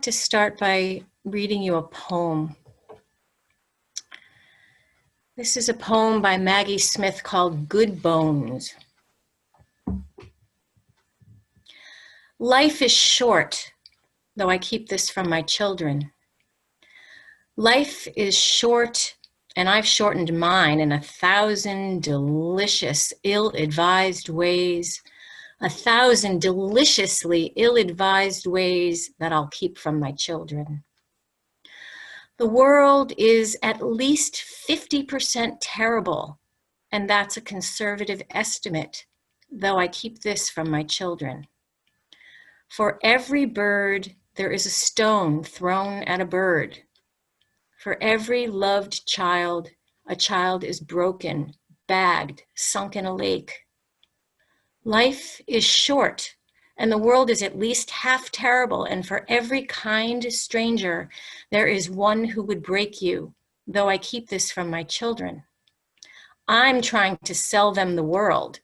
to start by reading you a poem. This is a poem by Maggie Smith called Good Bones. Life is short, though I keep this from my children. Life is short, and I've shortened mine in 1,000 delicious, ill-advised ways, 1,000 deliciously ill-advised ways that I'll keep from my children. The world is at least 50% terrible, and that's a conservative estimate, though I keep this from my children. For every bird, there is a stone thrown at a bird. For every loved child, a child is broken, bagged, sunk in a lake. Life is short, and the world is at least half terrible, and for every kind stranger, there is one who would break you, though I keep this from my children. I'm trying to sell them the world.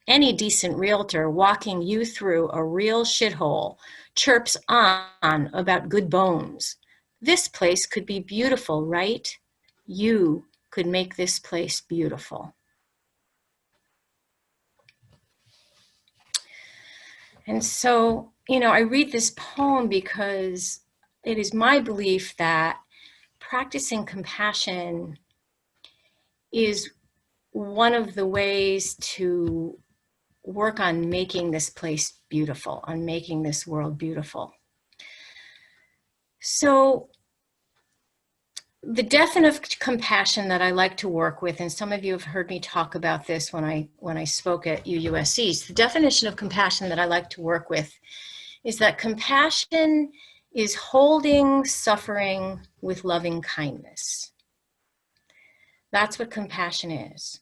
Any decent realtor walking you through a real shithole chirps on about good bones. This place could be beautiful, right? You could make this place beautiful. And so, I read this poem because it is my belief that practicing compassion is one of the ways to work on making this place beautiful, on making this world beautiful. So the definition of compassion that I like to work with, and some of you have heard me talk about this when I spoke at UUSC's, the definition of compassion that I like to work with is that compassion is holding suffering with loving kindness. That's what compassion is.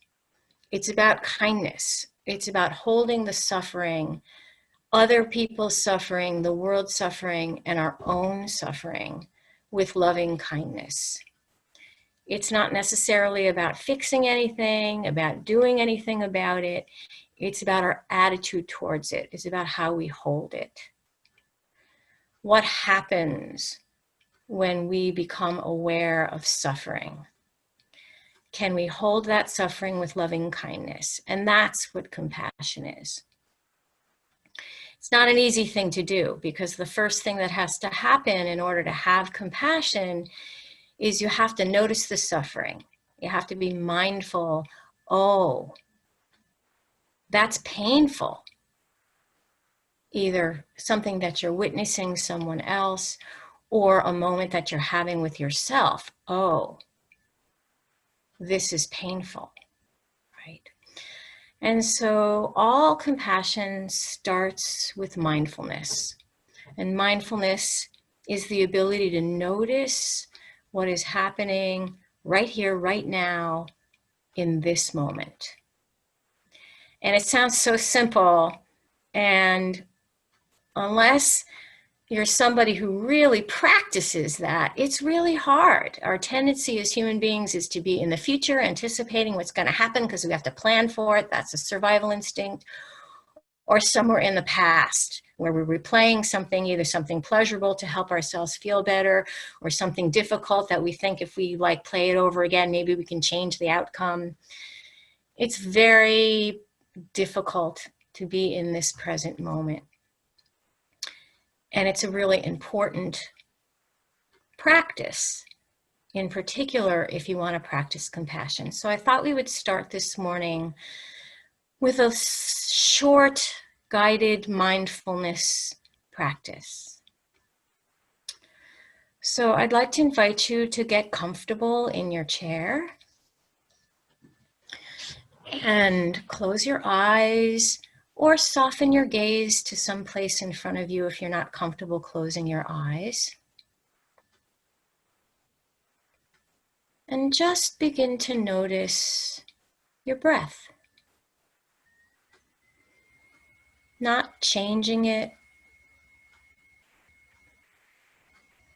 It's about kindness. It's about holding the suffering, other people's suffering, the world's suffering, and our own suffering with loving kindness. It's not necessarily about fixing anything, about doing anything about it. It's about our attitude towards it. It's about how we hold it. What happens when we become aware of suffering? Can we hold that suffering with loving kindness? And that's what compassion is. It's not an easy thing to do, because the first thing that has to happen in order to have compassion is you have to notice the suffering. You have to be mindful, oh, that's painful. Either something that you're witnessing someone else or a moment that you're having with yourself. Oh, this is painful, right? And so all compassion starts with mindfulness. And mindfulness is the ability to notice what is happening right here, right now, in this moment. And it sounds so simple, and unless you're somebody who really practices that, it's really hard. Our tendency as human beings is to be in the future, anticipating what's going to happen because we have to plan for it. That's a survival instinct. Or somewhere in the past, where we're replaying something, either something pleasurable to help ourselves feel better, or something difficult that we think if we play it over again, maybe we can change the outcome. It's very difficult to be in this present moment. And it's a really important practice, in particular, if you want to practice compassion. So I thought we would start this morning with a short guided mindfulness practice. So I'd like to invite you to get comfortable in your chair and close your eyes or soften your gaze to some place in front of you if you're not comfortable closing your eyes. And just begin to notice your breath. Not changing it,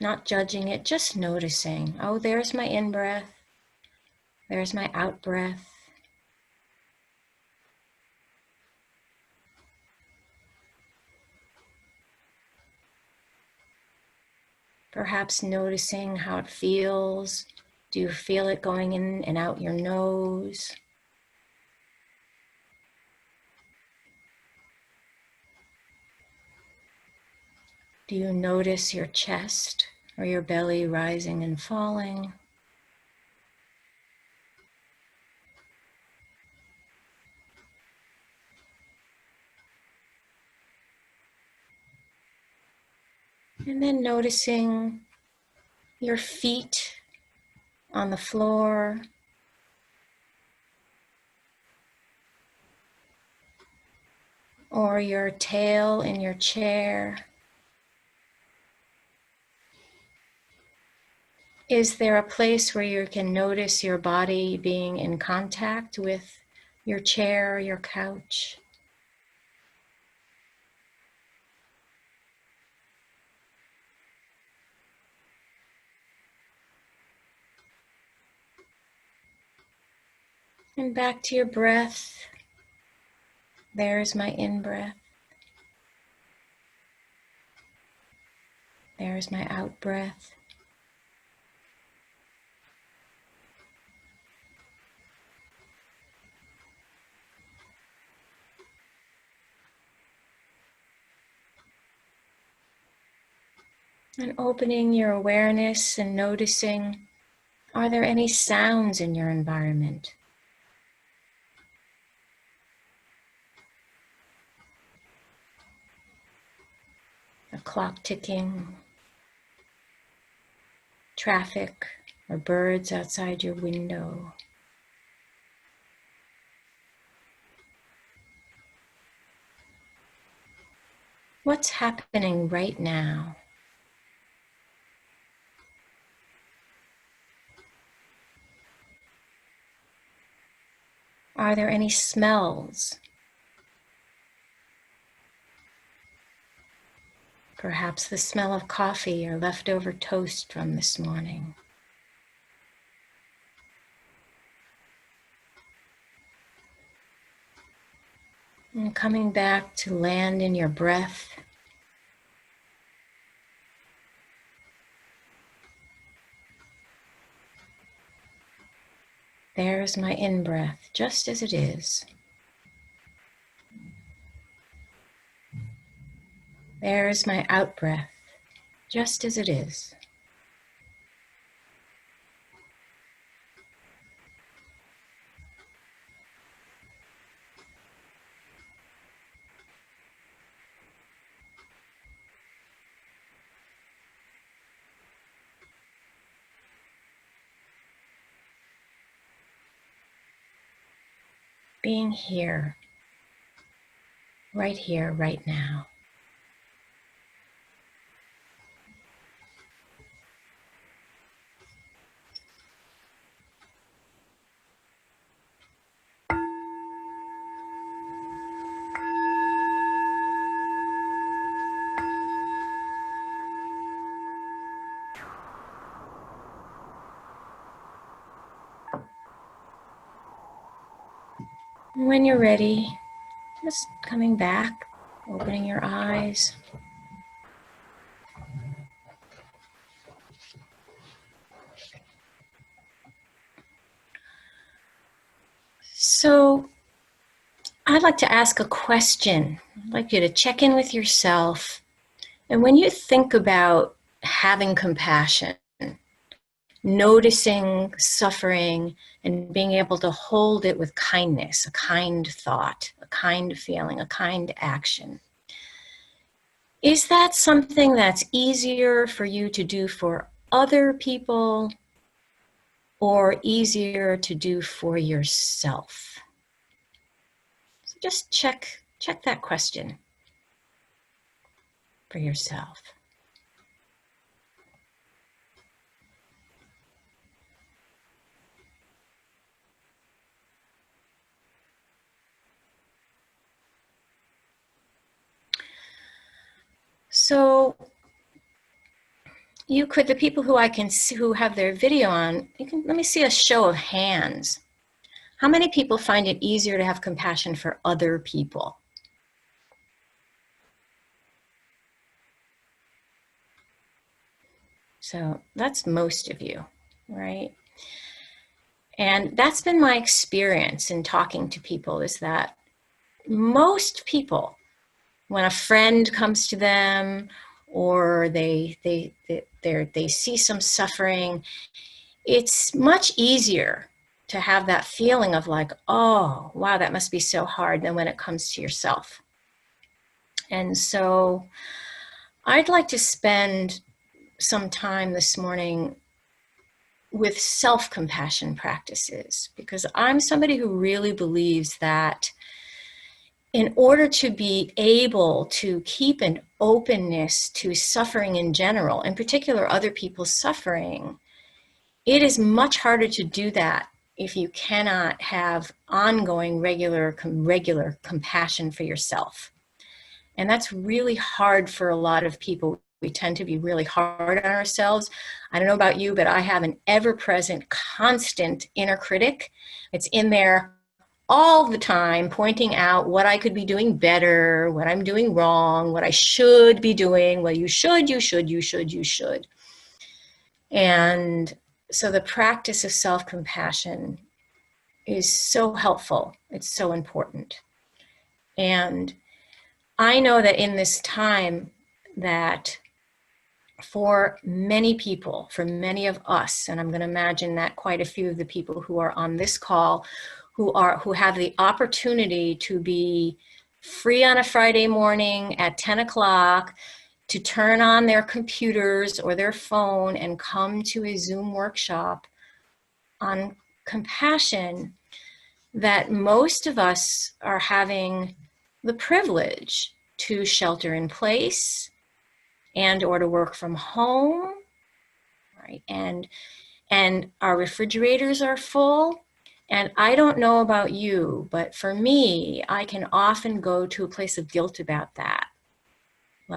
not judging it, just noticing. Oh, there's my in-breath. There's my out-breath. Perhaps noticing how it feels. Do you feel it going in and out your nose? Do you notice your chest or your belly rising and falling? And then noticing your feet on the floor, or your tail in your chair. Is there a place where you can notice your body being in contact with your chair or your couch? And back to your breath. There's my in-breath. There's my out-breath. And opening your awareness and noticing, are there any sounds in your environment? A clock ticking, traffic, or birds outside your window. What's happening right now? Are there any smells? Perhaps the smell of coffee or leftover toast from this morning. And coming back to land in your breath. There's my in-breath, just as it is. There's my out-breath, just as it is. Being here, right now. When you're ready, just coming back, opening your eyes. So I'd like to ask a question. I'd like you to check in with yourself. And when you think about having compassion, noticing suffering, and being able to hold it with kindness, a kind thought, a kind feeling, a kind action, is that something that's easier for you to do for other people or easier to do for yourself? So just check that question for yourself. So you could, the people who I can see who have their video on, let me see a show of hands. How many people find it easier to have compassion for other people? So that's most of you, right? And that's been my experience in talking to people, is that most people, when a friend comes to them or they see some suffering, it's much easier to have that feeling of like, oh, wow, that must be so hard, than when it comes to yourself. And so I'd like to spend some time this morning with self-compassion practices, because I'm somebody who really believes that in order to be able to keep an openness to suffering in general, in particular other people's suffering, it is much harder to do that if you cannot have ongoing, regular compassion for yourself. And that's really hard for a lot of people. We tend to be really hard on ourselves. I don't know about you, but I have an ever-present, constant inner critic. It's in there all the time, pointing out what I could be doing better, what I'm doing wrong, what I should be doing. Well, you should, you should, you should, you should. And so the practice of self-compassion is so helpful. It's so important. And I know that in this time, that for many people, for many of us, and I'm going to imagine that quite a few of the people who are on this call who have the opportunity to be free on a Friday morning at 10 o'clock, to turn on their computers or their phone and come to a Zoom workshop on compassion, that most of us are having the privilege to shelter in place and or to work from home, right? And our refrigerators are full. And I don't know about you, but for me, I can often go to a place of guilt about that.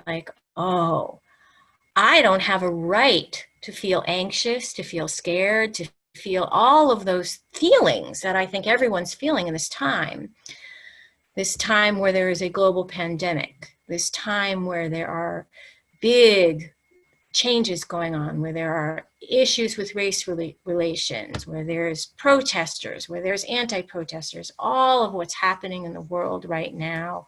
Like, oh, I don't have a right to feel anxious, to feel scared, to feel all of those feelings that I think everyone's feeling in this time where there is a global pandemic, this time where there are big changes going on, where there are issues with race relations, where there's protesters, where there's anti-protesters, all of what's happening in the world right now.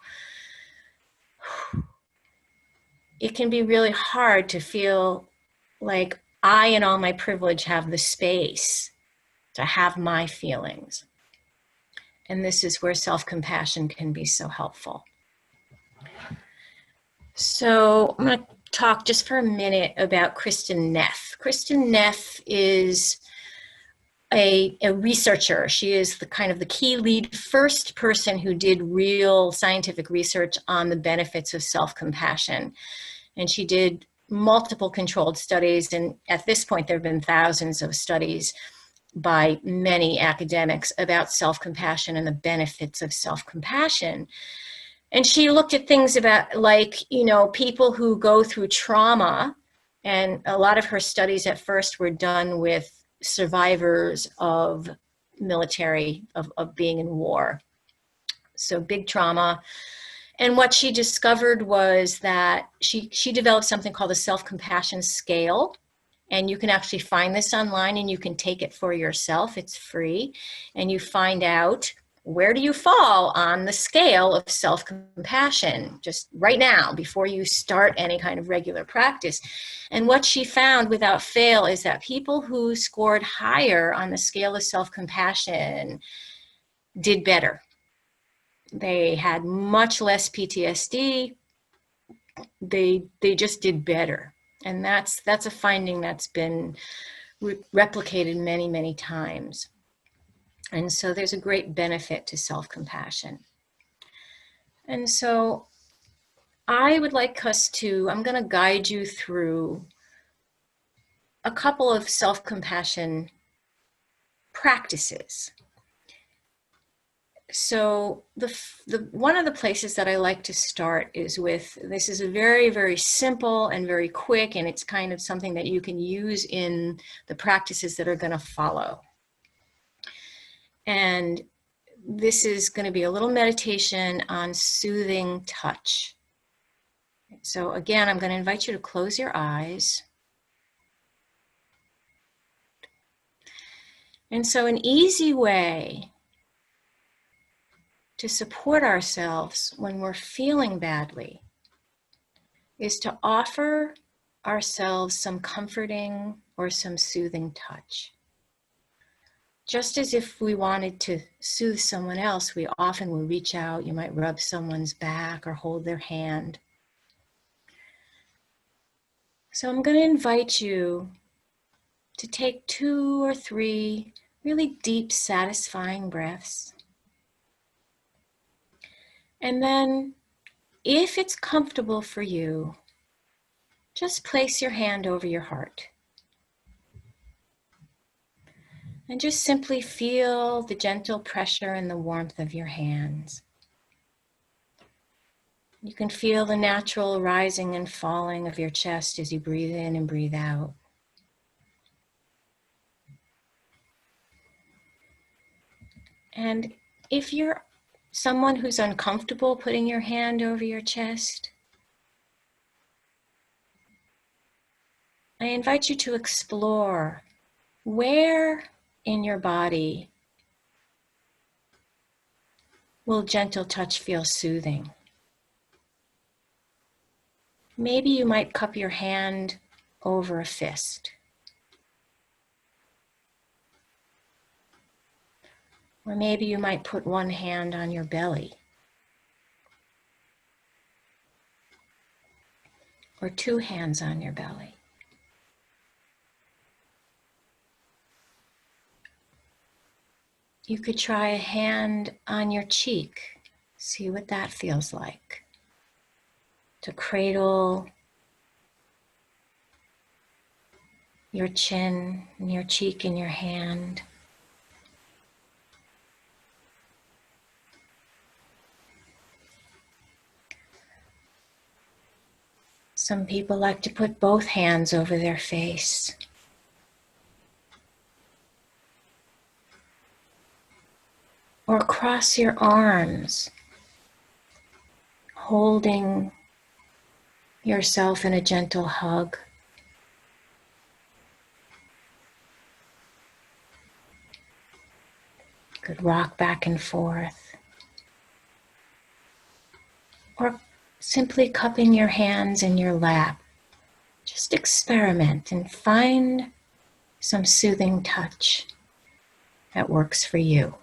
It can be really hard to feel like I, in all my privilege, have the space to have my feelings. And this is where self-compassion can be so helpful. So I'm going to talk just for a minute about Kristin Neff. Kristin Neff is a researcher. She is the kind of the key lead first person who did real scientific research on the benefits of self-compassion. And she did multiple controlled studies. And at this point, there have been thousands of studies by many academics about self-compassion and the benefits of self-compassion. And she looked at things about, like, people who go through trauma. And a lot of her studies at first were done with survivors of military, of being in war. So big trauma. And what she discovered was that she developed something called the self-compassion scale. And you can actually find this online and you can take it for yourself. It's free. And you find out, where do you fall on the scale of self-compassion, just right now, before you start any kind of regular practice. And what she found without fail is that people who scored higher on the scale of self-compassion did better. They had much less PTSD. They just did better. And that's a finding that's been replicated many, many times. And so there's a great benefit to self-compassion. And so I would like us to, I'm going to guide you through a couple of self-compassion practices. So the one of the places that I like to start is with, this is a very, very simple and very quick, and it's kind of something that you can use in the practices that are going to follow. And this is going to be a little meditation on soothing touch. So again, I'm going to invite you to close your eyes. And so an easy way to support ourselves when we're feeling badly is to offer ourselves some comforting or some soothing touch. Just as if we wanted to soothe someone else, we often will reach out. You might rub someone's back or hold their hand. So I'm going to invite you to take 2 or 3 really deep, satisfying breaths. And then, if it's comfortable for you, just place your hand over your heart. And just simply feel the gentle pressure and the warmth of your hands. You can feel the natural rising and falling of your chest as you breathe in and breathe out. And if you're someone who's uncomfortable putting your hand over your chest, I invite you to explore where in your body will gentle touch feel soothing. Maybe you might cup your hand over a fist. Or maybe you might put one hand on your belly. Or 2 hands on your belly. You could try a hand on your cheek. See what that feels like. To cradle your chin and your cheek in your hand. Some people like to put both hands over their face. Or cross your arms, holding yourself in a gentle hug. You could rock back and forth. Or simply cupping your hands in your lap. Just experiment and find some soothing touch that works for you.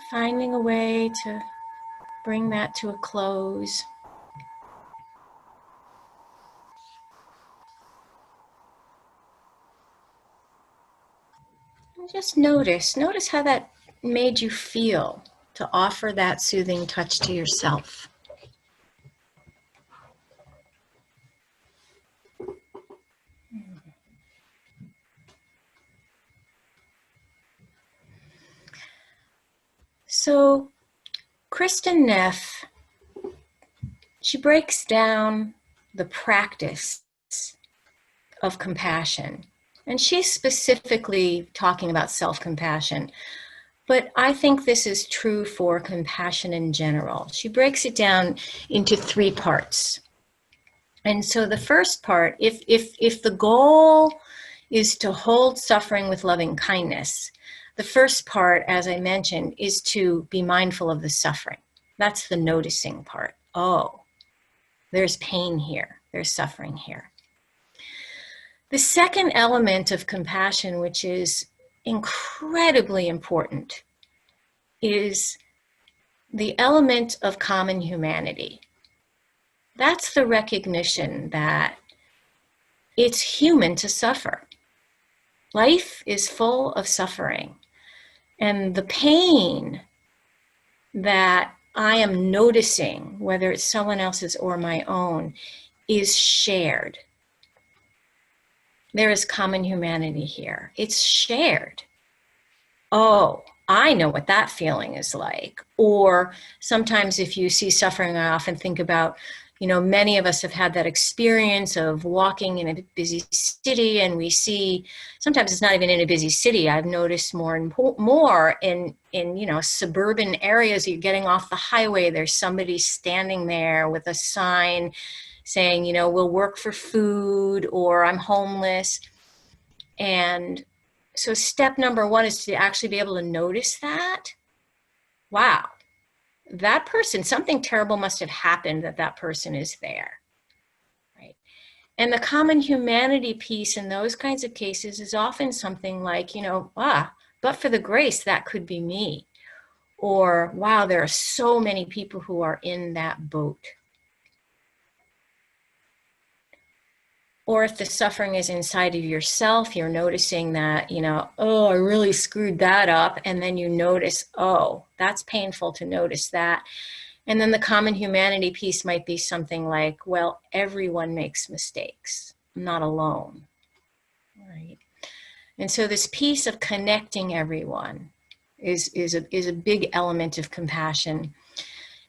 Finding a way to bring that to a close. And just notice how that made you feel to offer that soothing touch to yourself. So Kristen Neff, she breaks down the practice of compassion. And she's specifically talking about self-compassion. But I think this is true for compassion in general. She breaks it down into 3 parts. And so the first part, if the goal is to hold suffering with loving kindness, the first part, as I mentioned, is to be mindful of the suffering. That's the noticing part. Oh, there's pain here. There's suffering here. The second element of compassion, which is incredibly important, is the element of common humanity. That's the recognition that it's human to suffer. Life is full of suffering. And the pain that I am noticing, whether it's someone else's or my own, is shared. There is common humanity here. It's shared. Oh, I know what that feeling is like. Or sometimes if you see suffering, I often think about, many of us have had that experience of walking in a busy city, and we see, sometimes it's not even in a busy city. I've noticed more and more in suburban areas. You're getting off the highway, there's somebody standing there with a sign saying, we'll work for food, or I'm homeless. And so step number one is to actually be able to notice that. Wow, that person, something terrible must have happened that person is there, right? And the common humanity piece in those kinds of cases is often something like, but for the grace, that could be me. Or, wow, there are so many people who are in that boat. Or if the suffering is inside of yourself, you're noticing that, oh, I really screwed that up. And then you notice, oh, that's painful to notice that. And then the common humanity piece might be something like, well, everyone makes mistakes. I'm not alone, right? And so this piece of connecting everyone is a big element of compassion.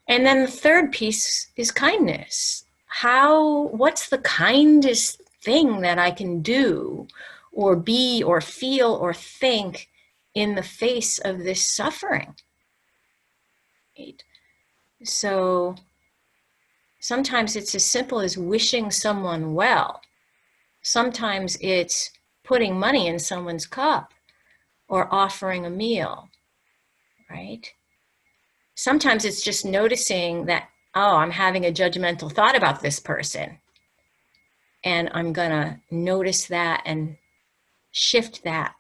And then the third piece is kindness. What's the kindest thing that I can do or be or feel or think in the face of this suffering? Right? So sometimes it's as simple as wishing someone well. Sometimes it's putting money in someone's cup or offering a meal, right? Sometimes it's just noticing that, oh, I'm having a judgmental thought about this person. And I'm going to notice that and shift that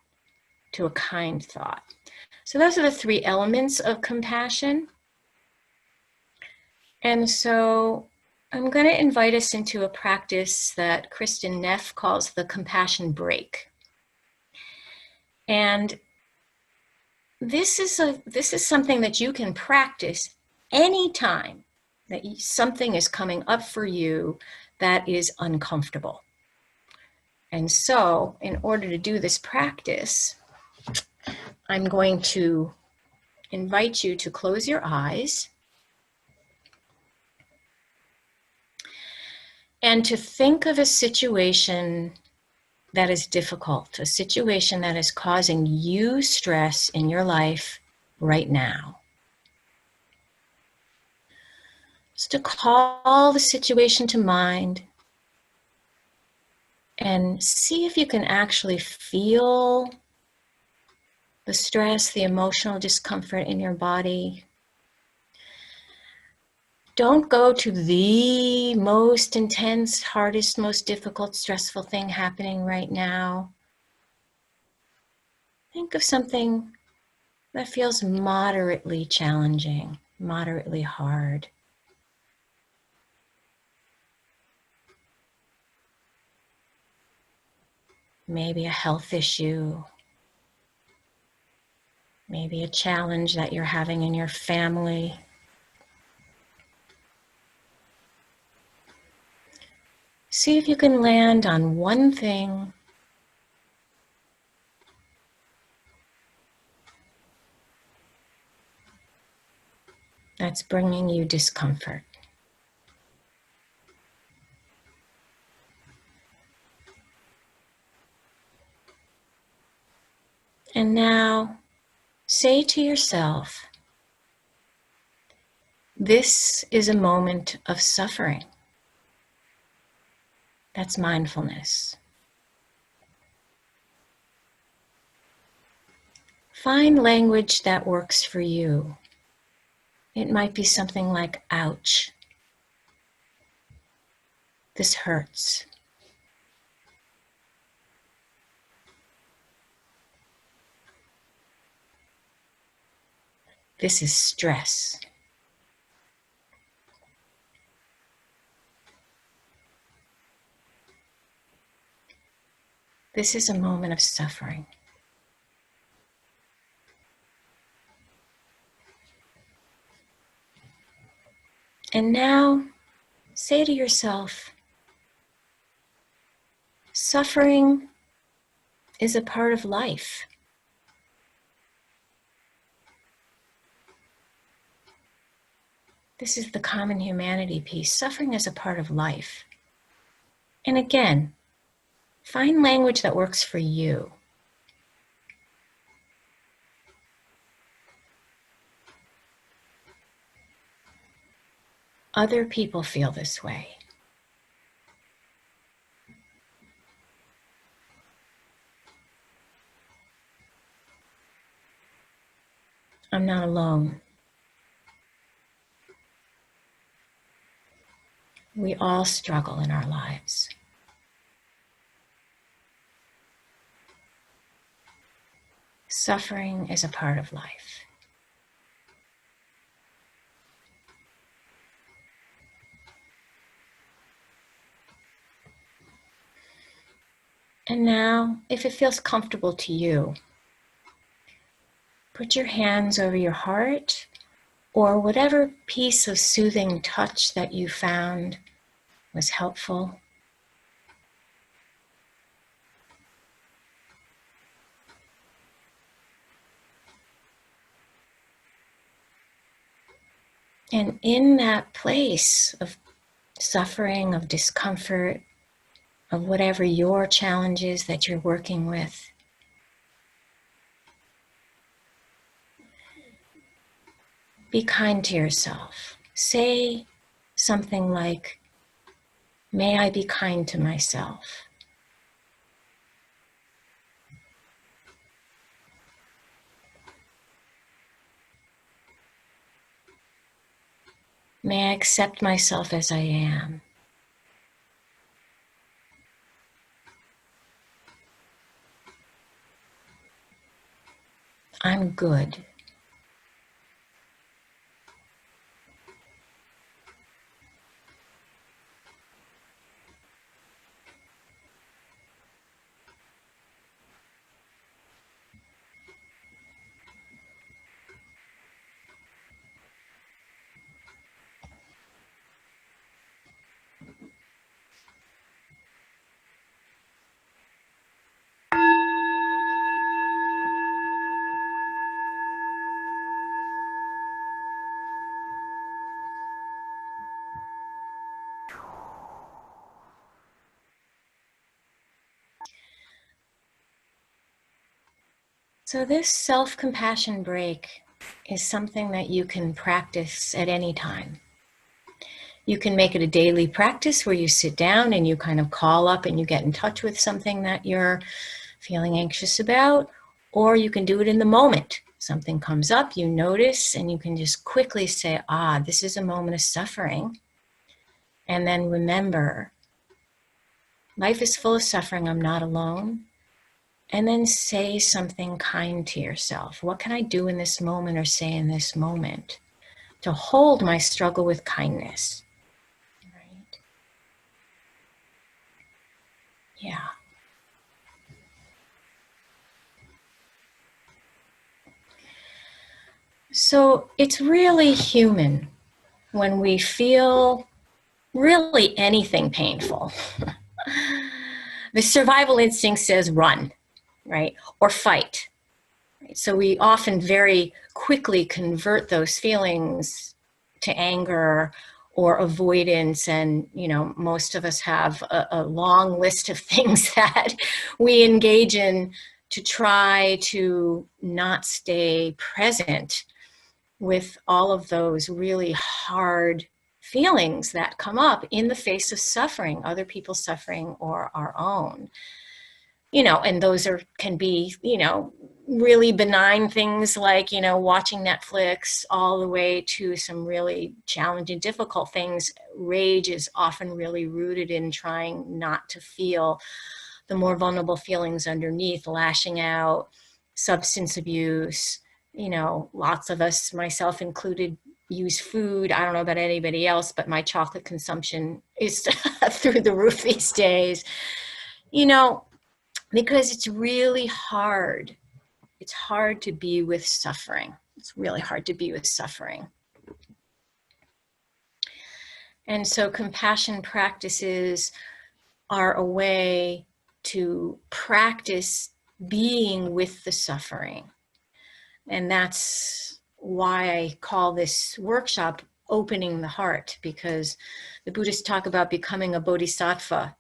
to a kind thought. So those are the three elements of compassion. And so I'm going to invite us into a practice that Kristen Neff calls the compassion break. And this is something that you can practice anytime that something is coming up for you that is uncomfortable. And so in order to do this practice, I'm going to invite you to close your eyes and to think of a situation that is difficult, a situation that is causing you stress in your life right now. Just to call the situation to mind and see if you can actually feel the stress, the emotional discomfort in your body. Don't go to the most intense, hardest, most difficult, stressful thing happening right now. Think of something that feels moderately challenging, moderately hard. Maybe a health issue, maybe a challenge that you're having in your family. See if you can land on one thing that's bringing you discomfort. And now say to yourself, this is a moment of suffering. That's mindfulness. Find language that works for you. It might be something like, ouch. This hurts. This is stress. This is a moment of suffering. And now say to yourself, suffering is a part of life. This is the common humanity piece. Suffering is a part of life. And again, find language that works for you. Other people feel this way. I'm not alone. We all struggle in our lives. Suffering is a part of life. And now, if it feels comfortable to you, put your hands over your heart or whatever piece of soothing touch that you found was helpful. And in that place of suffering, of discomfort, of whatever your challenge is that you're working with, be kind to yourself. Say something like, may I be kind to myself. May I accept myself as I am. I'm good. So this self-compassion break is something that you can practice at any time. You can make it a daily practice where you sit down and you kind of call up and you get in touch with something that you're feeling anxious about, or you can do it in the moment. Something comes up, you notice, and you can just quickly say, this is a moment of suffering. And then remember, life is full of suffering, I'm not alone. And then say something kind to yourself. What can I do in this moment or say in this moment to hold my struggle with kindness? Right? Yeah. So it's really human when we feel really anything painful. The survival instinct says run, right? Or fight. So we often very quickly convert those feelings to anger or avoidance. And, most of us have a long list of things that we engage in to try to not stay present with all of those really hard feelings that come up in the face of suffering, other people's suffering or our own. And those can be, really benign things like, watching Netflix, all the way to some really challenging, difficult things. Rage is often really rooted in trying not to feel the more vulnerable feelings underneath, lashing out, substance abuse. Lots of us, myself included, use food. I don't know about anybody else, but my chocolate consumption is through the roof these days. because it's really hard. It's hard to be with suffering. It's really hard to be with suffering. And so compassion practices are a way to practice being with the suffering. And that's why I call this workshop Opening the Heart, because the Buddhists talk about becoming a bodhisattva.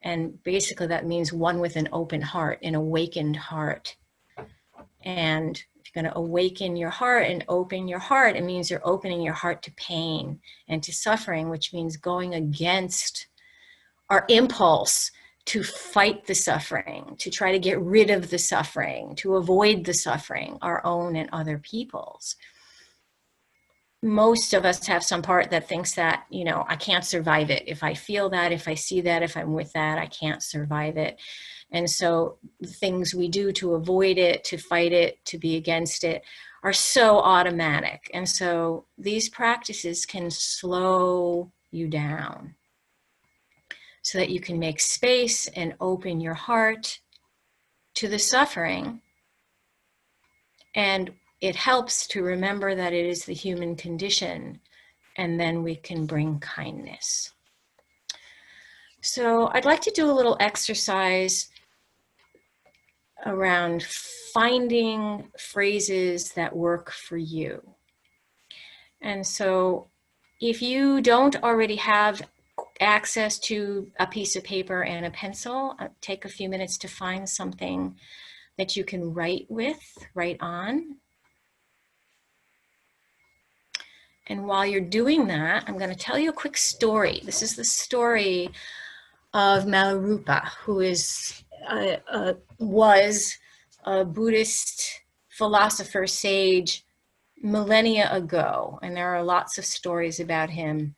And basically that means one with an open heart, an awakened heart. And if you're going to awaken your heart and open your heart, it means you're opening your heart to pain and to suffering, which means going against our impulse to fight the suffering, to try to get rid of the suffering, to avoid the suffering, our own and other people's. Most of us have some part that thinks that, you know, I can't survive it. If I feel that, if I see that, if I'm with that, I can't survive it. And so the things we do to avoid it, to fight it, to be against it are so automatic. And so these practices can slow you down so that you can make space and open your heart to the suffering. And it helps to remember that it is the human condition, and then we can bring kindness. So I'd like to do a little exercise around finding phrases that work for you. And so if you don't already have access to a piece of paper and a pencil, take a few minutes to find something that you can write on. And while you're doing that, I'm going to tell you a quick story. This is the story of Milarepa, who was a Buddhist philosopher, sage, millennia ago. And there are lots of stories about him.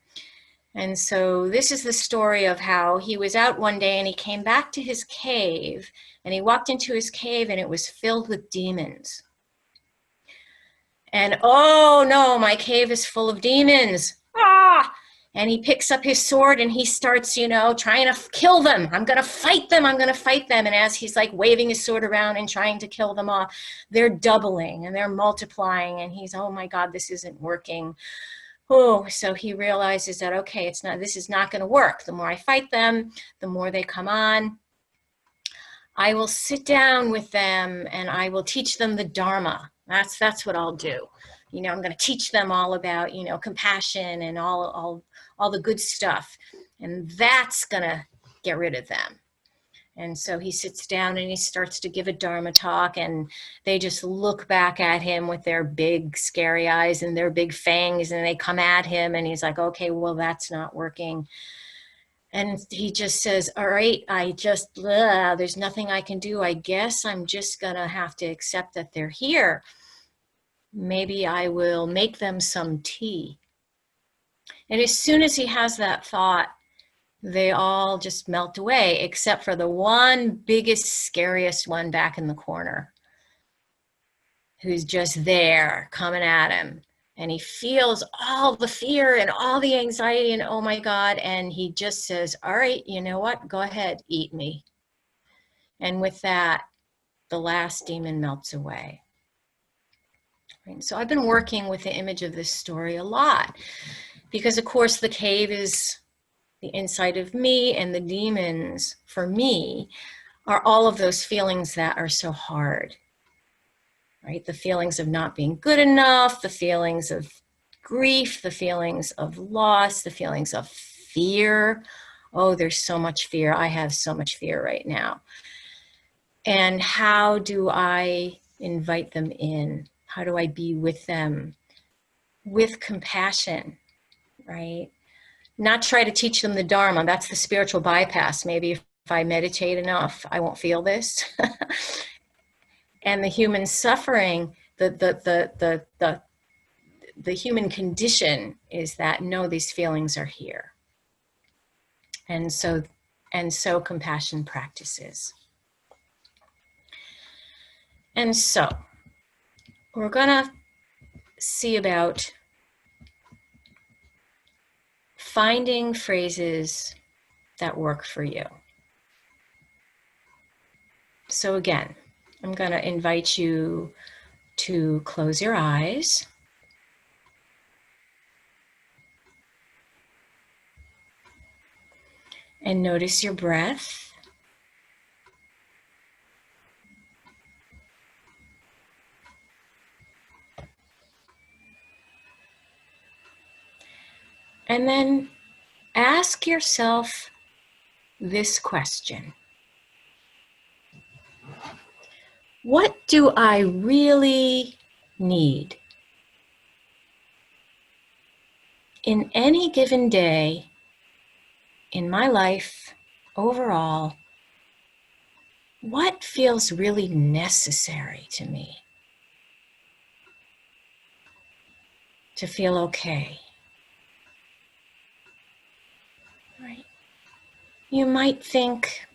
And so this is the story of how he was out one day and he came back to his cave, and he walked into his cave and it was filled with demons. And oh no, my cave is full of demons. Ah! And he picks up his sword and he starts, trying to kill them. I'm going to fight them. I'm going to fight them. And as he's like waving his sword around and trying to kill them off, they're doubling and they're multiplying. And he's, oh my God, this isn't working. Oh, so he realizes that, okay, this is not going to work. The more I fight them, the more they come on. I will sit down with them and I will teach them the Dharma. That's what I'll do. I'm going to teach them all about, compassion and all the good stuff. And that's going to get rid of them. And so he sits down and he starts to give a Dharma talk, and they just look back at him with their big scary eyes and their big fangs, and they come at him and he's like, okay, well, that's not working. And he just says, all right, there's nothing I can do. I guess I'm just going to have to accept that they're here. Maybe I will make them some tea. And as soon as he has that thought, they all just melt away, except for the one biggest, scariest one back in the corner, who's just there coming at him. And he feels all the fear and all the anxiety and oh my God. And he just says, all right, you know what? Go ahead, eat me. And with that, the last demon melts away. So I've been working with the image of this story a lot because, of course, the cave is the inside of me, and the demons, for me, are all of those feelings that are so hard, right? The feelings of not being good enough, the feelings of grief, the feelings of loss, the feelings of fear. Oh, there's so much fear. I have so much fear right now. And how do I invite them in? How do I be with them with compassion, right? Not try to teach them the Dharma. That's the spiritual bypass. Maybe if I meditate enough, I won't feel this. And the human suffering, the human condition is that, no, these feelings are here. And so compassion practices. And so we're gonna see about finding phrases that work for you. So again, I'm going to invite you to close your eyes. And notice your breath. And then ask yourself this question. What do I really need? In any given day, in my life, overall, what feels really necessary to me to feel okay? Right? You might think,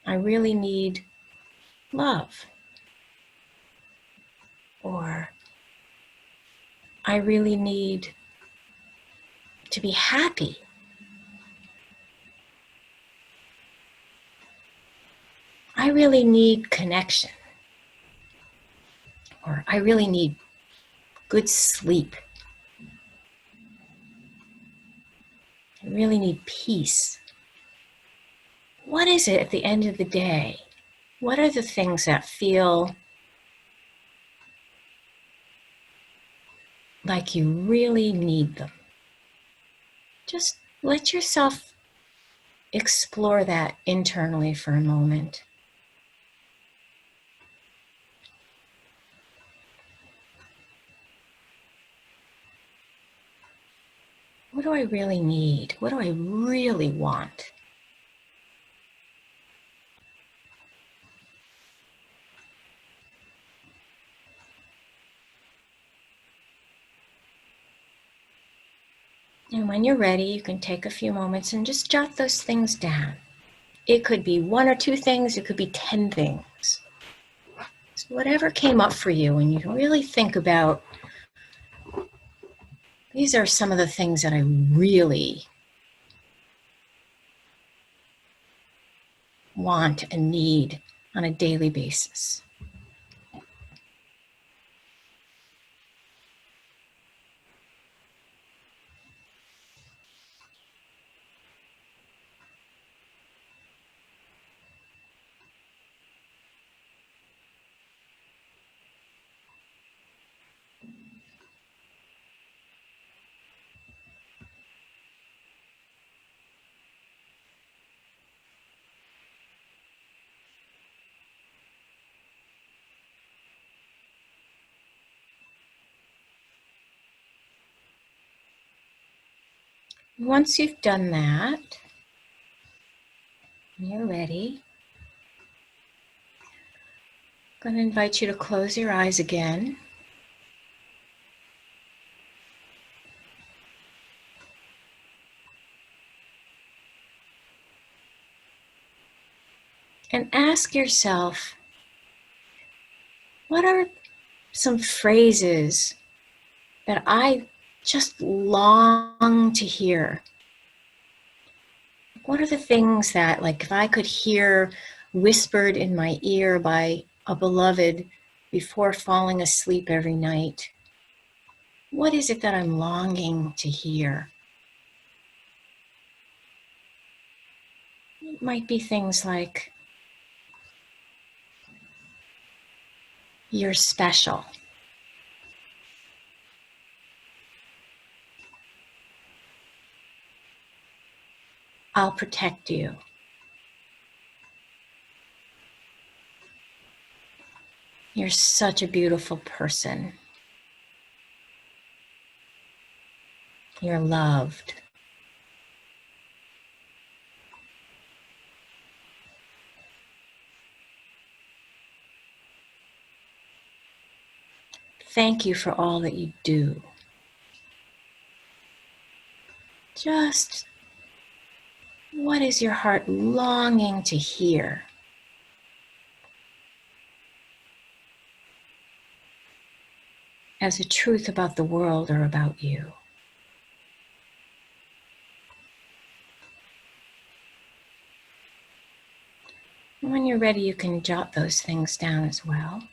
I really need love, or I really need to be happy. I really need connection, or I really need good sleep. I really need peace. What is it at the end of the day? What are the things that feel like you really need them? Just let yourself explore that internally for a moment. What do I really need? What do I really want? And when you're ready, you can take a few moments and just jot those things down. It could be 1 or 2 things, it could be 10 things. So whatever came up for you, and you can really think about, these are some of the things that I really want and need on a daily basis. Once you've done that, and you're ready, I'm going to invite you to close your eyes again. And ask yourself, what are some phrases that I just long to hear? What are the things that, like, if I could hear whispered in my ear by a beloved before falling asleep every night, what is it that I'm longing to hear? It might be things like, you're special. I'll protect you. You're such a beautiful person. You're loved. Thank you for all that you do. Just what is your heart longing to hear as a truth about the world or about you? When you're ready, you can jot those things down as well.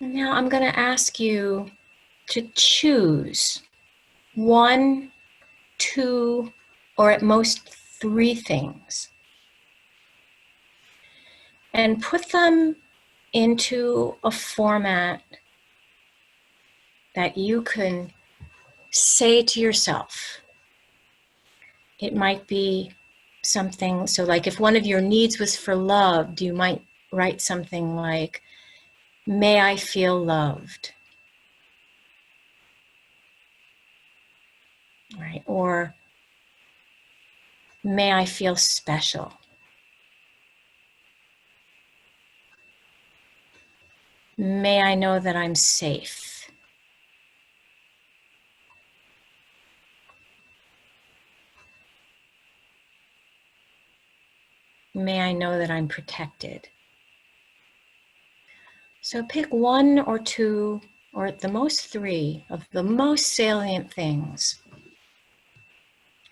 And now I'm going to ask you to choose 1, 2, or at most 3 things and put them into a format that you can say to yourself. It might be something, so like if one of your needs was for loved, you might write something like, may I feel loved, right? Or may I feel special. May I know that I'm safe. May I know that I'm protected. So pick 1 or 2, or at the most 3 of the most salient things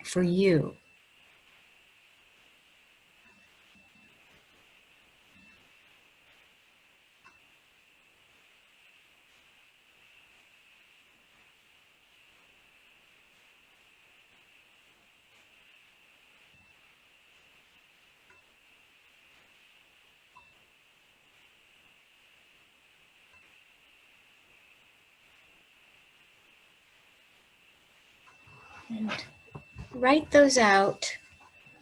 for you. And write those out,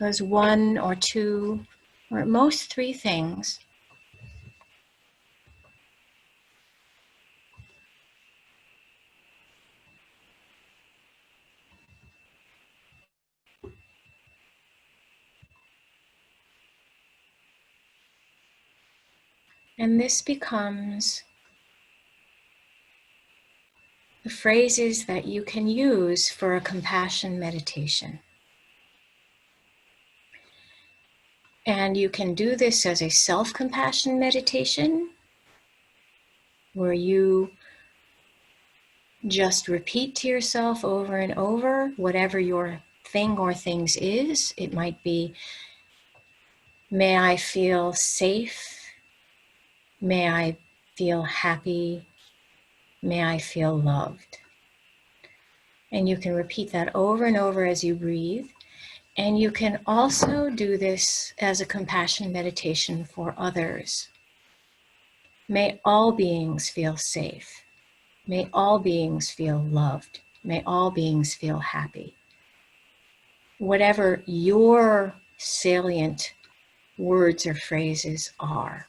those 1 or 2, or at most 3 things. And this becomes the phrases that you can use for a compassion meditation. And you can do this as a self-compassion meditation, where you just repeat to yourself over and over whatever your thing or things is. It might be, may I feel safe, may I feel happy, may I feel loved. And you can repeat that over and over as you breathe. And you can also do this as a compassion meditation for others. May all beings feel safe. May all beings feel loved. May all beings feel happy. Whatever your salient words or phrases are,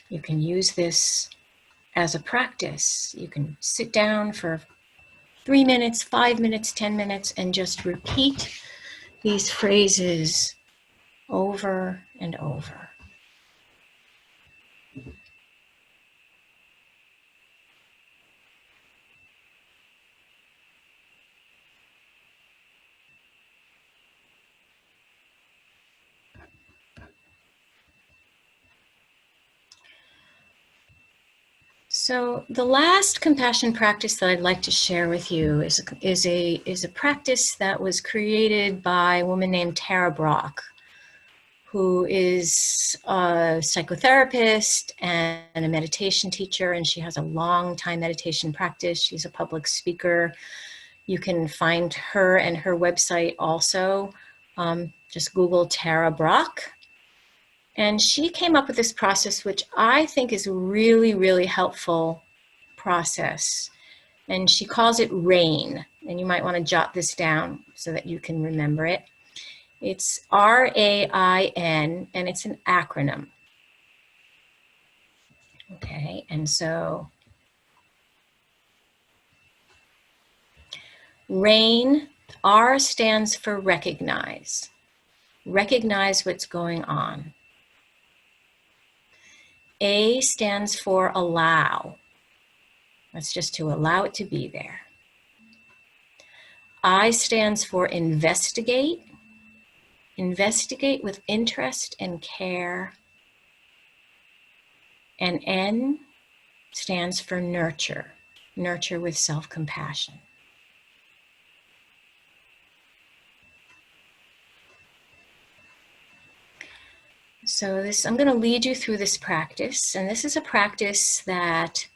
you can use this as a practice. You can sit down for 3 minutes, 5 minutes, 10 minutes, and just repeat these phrases over and over. So the last compassion practice that I'd like to share with you is a practice that was created by a woman named Tara Brach, who is a psychotherapist and a meditation teacher, and she has a long time meditation practice. She's a public speaker. You can find her and her website also. Just Google Tara Brach. And she came up with this process, which I think is a really, really helpful process. And she calls it RAIN. And you might want to jot this down so that you can remember it. It's RAIN, and it's an acronym. Okay, and so RAIN, R stands for recognize. Recognize what's going on. A stands for allow. That's just to allow it to be there. I stands for investigate. Investigate with interest and care. And N stands for nurture. Nurture with self-compassion. So I'm going to lead you through this practice, and this is a practice that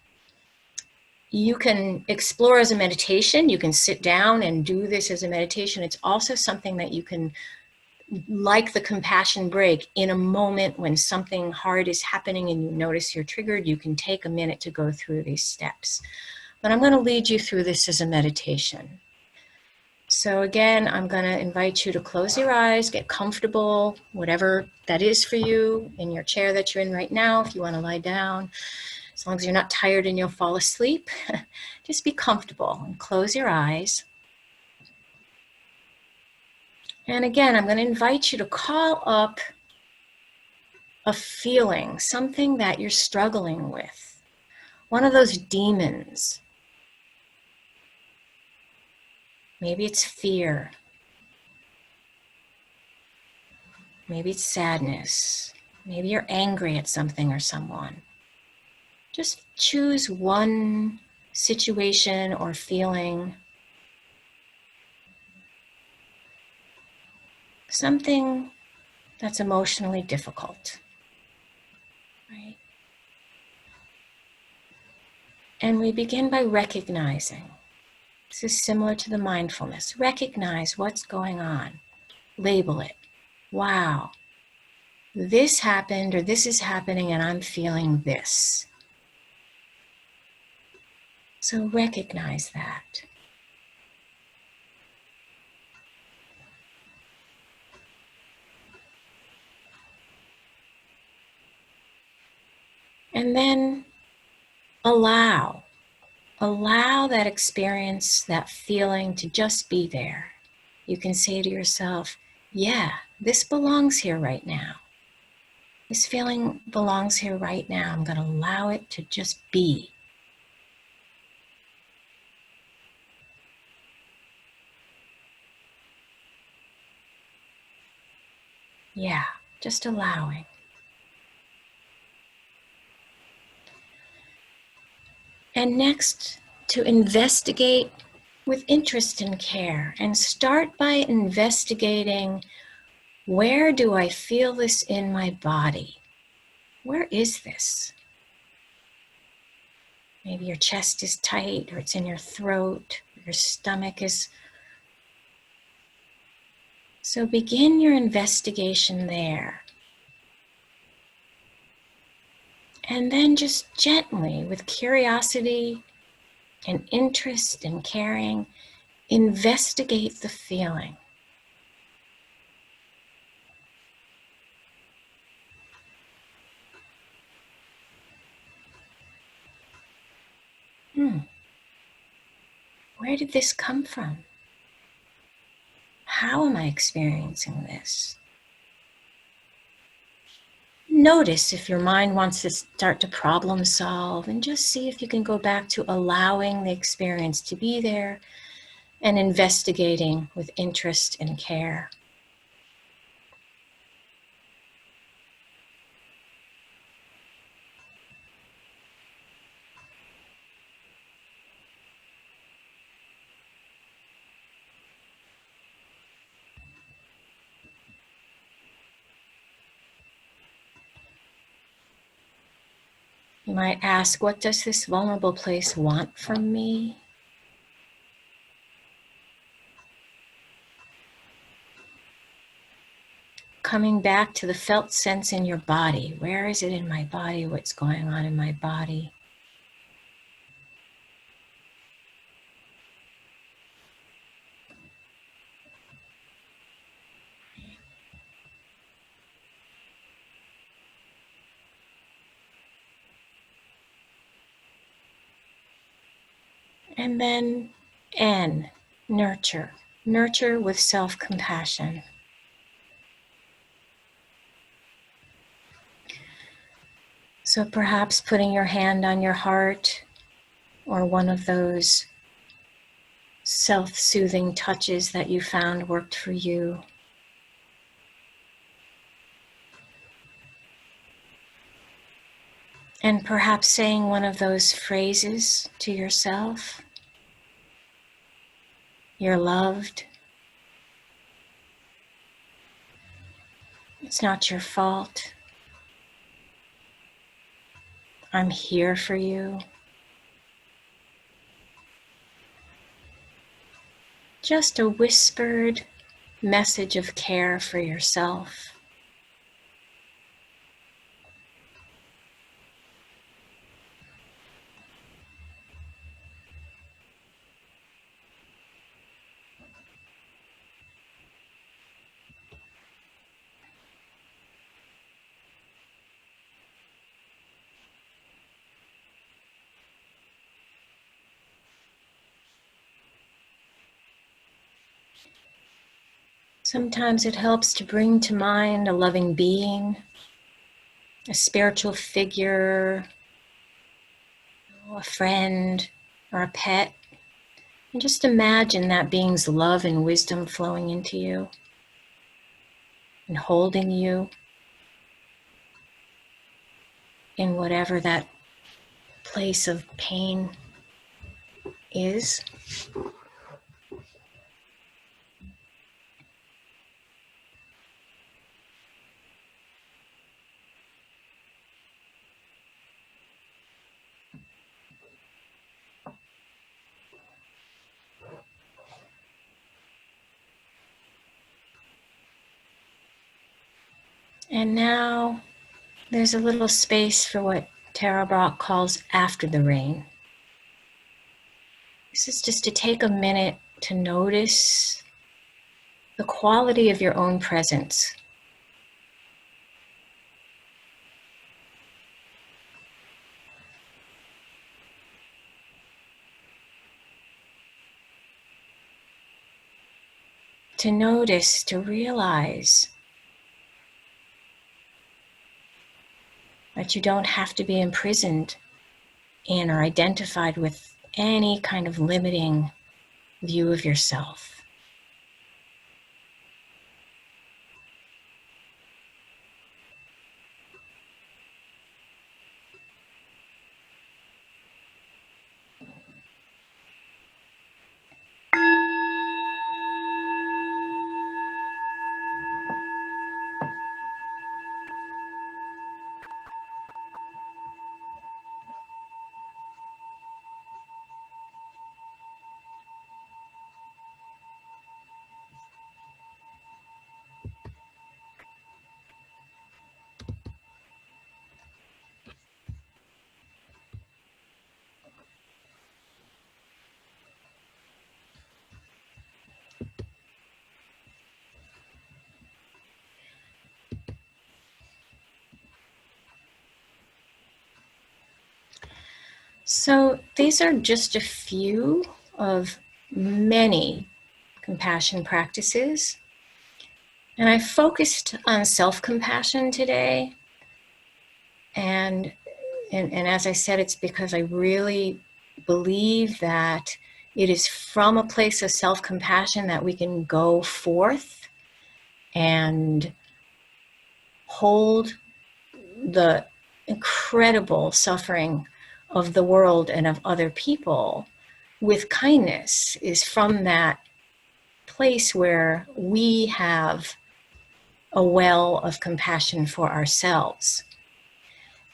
you can explore as a meditation. You can sit down and do this as a meditation. It's also something that you can, like the compassion break, in a moment when something hard is happening and you notice you're triggered, you can take a minute to go through these steps. But I'm going to lead you through this as a meditation. So again, I'm going to invite you to close your eyes, get comfortable, whatever that is for you, in your chair that you're in right now. If you want to lie down, as long as you're not tired and you'll fall asleep, just be comfortable and close your eyes. And again, I'm going to invite you to call up a feeling, something that you're struggling with, one of those demons. Maybe it's fear. Maybe it's sadness. Maybe you're angry at something or someone. Just choose one situation or feeling, something that's emotionally difficult, right? And we begin by recognizing. This is similar to the mindfulness. Recognize what's going on. Label it. Wow, this happened, or this is happening, and I'm feeling this. So recognize that. And then allow that experience, that feeling to just be there. You can say to yourself, yeah, this belongs here right now. This feeling belongs here right now. I'm going to allow it to just be. Yeah, just allowing. And next, to investigate with interest and care, and start by investigating, where do I feel this in my body? Where is this? Maybe your chest is tight, or it's in your throat, your stomach is. So begin your investigation there. And then just gently, with curiosity and interest and caring, investigate the feeling. Where did this come from? How am I experiencing this? Notice if your mind wants to start to problem solve, and just see if you can go back to allowing the experience to be there and investigating with interest and care. You might ask, what does this vulnerable place want from me? Coming back to the felt sense in your body. Where is it in my body? What's going on in my body? And then N. Nurture. Nurture with self-compassion. So perhaps putting your hand on your heart or one of those self-soothing touches that you found worked for you. And perhaps saying one of those phrases to yourself. You're loved. It's not your fault. I'm here for you. Just a whispered message of care for yourself. Sometimes it helps to bring to mind a loving being, a spiritual figure, a friend, or a pet. And just imagine that being's love and wisdom flowing into you and holding you in whatever that place of pain is. And now there's a little space for what Tara Brach calls after the rain. This is just to take a minute to notice the quality of your own presence. To notice, to realize that you don't have to be imprisoned in or identified with any kind of limiting view of yourself. So these are just a few of many compassion practices. And I focused on self-compassion today. And as I said, it's because I really believe that it is from a place of self-compassion that we can go forth and hold the incredible suffering of the world and of other people with kindness. Is from that place where we have a well of compassion for ourselves.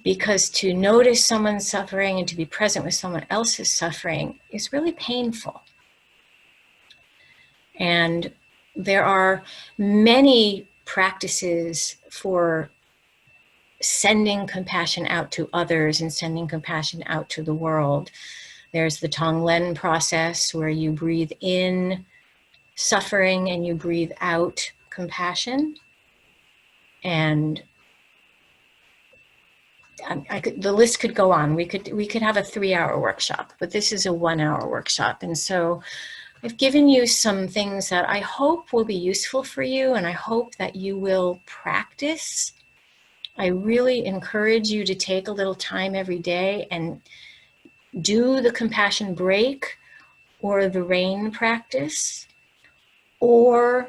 Because to notice someone's suffering and to be present with someone else's suffering is really painful. And there are many practices for sending compassion out to others and sending compassion out to the world. There's the Tonglen process where you breathe in suffering and you breathe out compassion. And the list could go on. We could have a 3-hour workshop, but this is a 1-hour workshop. And so I've given you some things that I hope will be useful for you, and I hope that you will practice. I really encourage you to take a little time every day and do the compassion break or the rain practice, or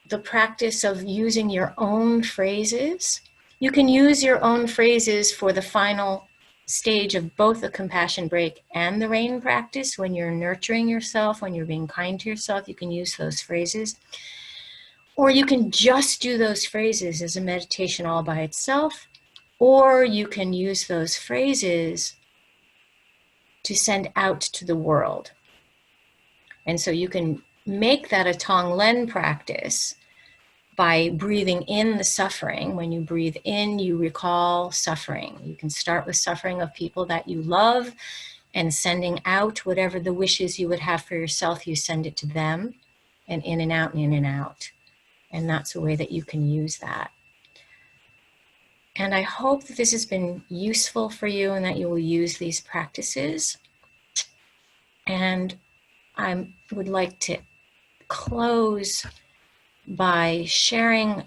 the practice of using your own phrases. You can use your own phrases for the final stage of both the compassion break and the rain practice. When you're nurturing yourself, when you're being kind to yourself, you can use those phrases. Or you can just do those phrases as a meditation all by itself, or you can use those phrases to send out to the world. And so you can make that a Tonglen practice by breathing in the suffering. When you breathe in, you recall suffering. You can start with suffering of people that you love, and sending out whatever the wishes you would have for yourself, you send it to them, and in and out and in and out. And that's a way that you can use that. And I hope that this has been useful for you and that you will use these practices. And I would like to close by sharing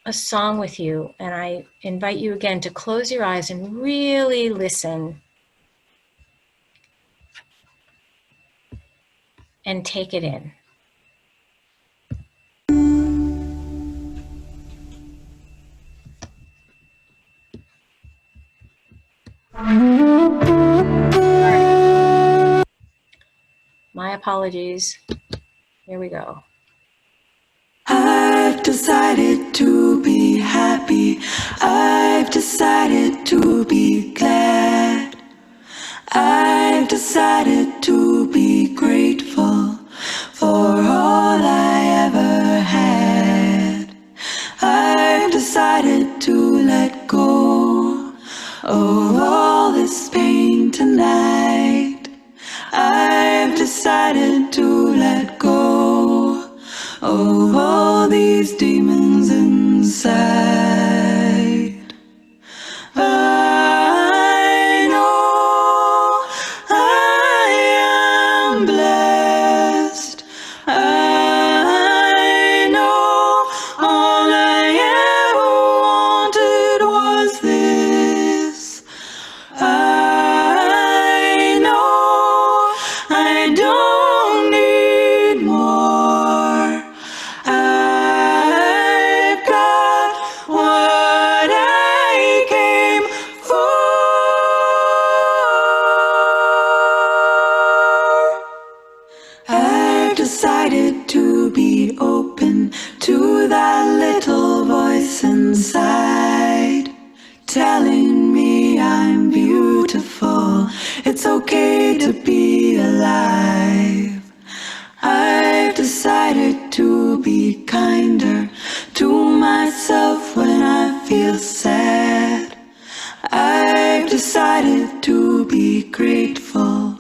a song with you. And I invite you again to close your eyes and really listen and take it in. My apologies. Here we go. I've decided to be happy. I've decided to be glad. I've decided to be grateful for all I ever had. I've decided to let go of all this pain tonight. I've decided to let go of all these demons inside. I know I am blessed. I know all I ever wanted was this. I know I don't need more. I've got what I came for. I've decided to be open to that little voice inside, telling me I'm beautiful. It's okay to be alive. I've decided to be kinder to myself when I feel sad. I've decided to be grateful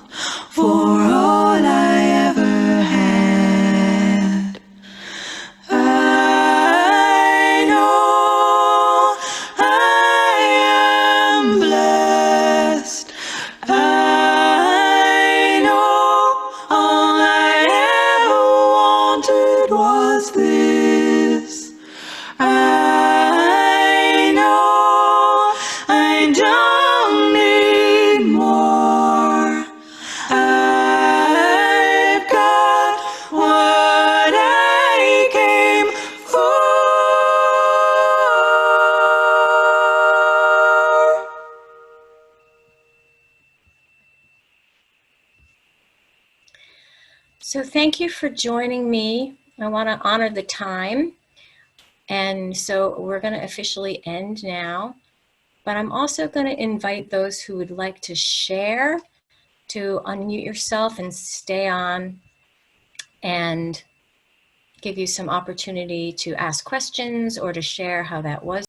for all I ever had. I know I am blessed. I know all I ever wanted was this. I know I don't need more. I've got what I came for. So thank you for joining me. I want to honor the time. And so we're going to officially end now. But I'm also going to invite those who would like to share to unmute yourself and stay on, and give you some opportunity to ask questions or to share how that was.